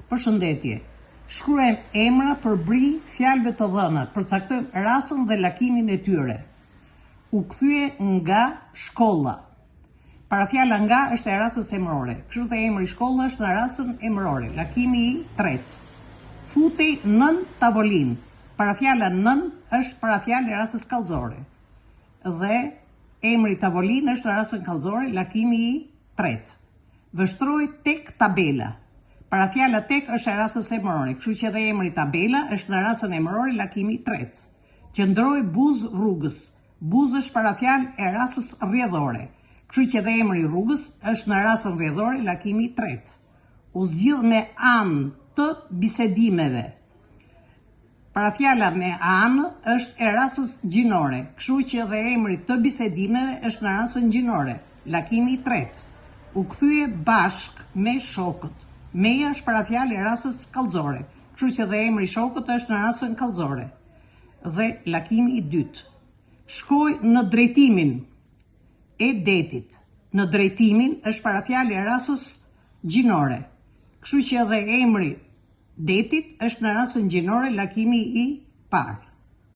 Përshëndetje. Shkruajmë emra për bri fjalëve të dhëna, përcaktojmë rastin dhe lakimin e tyre. U kthye nga shkolla. Parafjala nga është e rastës emërore. Kështu dhe emri shkolla është në rastën emërore. Lakimi i tretë. Futej nën tavolinë. Parafjala nën është parafjalë e rastës kallëzore. Dhe emri tavolinë është në rastën kallëzore, lakimi i tretë. Vështroi tek tabela. Parafjala tek është e rastës emërore, kështu që edhe emri tabela është në rastën emërore, lakimi i tretë. Qëndroi buzë rrugës. Buzë është parafjalë e rastës rrjedhore, kështu që edhe emri rrugës është në rastën rrjedhore, lakimi i tretë. U zgjidh me anë të bisedimeve. Parafjala me anë është e rastës gjinore, kështu që edhe emri të bisedimeve është në rastën gjinore, lakimi i tretë. U kthye bashk me shokët. Meja është parafjalë e rastës kallëzore, kështu që edhe emri shokët është në rastën kallëzore. Dhe lakimi i dytë. Shkoi në drejtimin e detit. Në drejtimin është parafjalë e rastës gjinore, kështu që edhe emri detit është në rastën gjinore, lakimi i parë.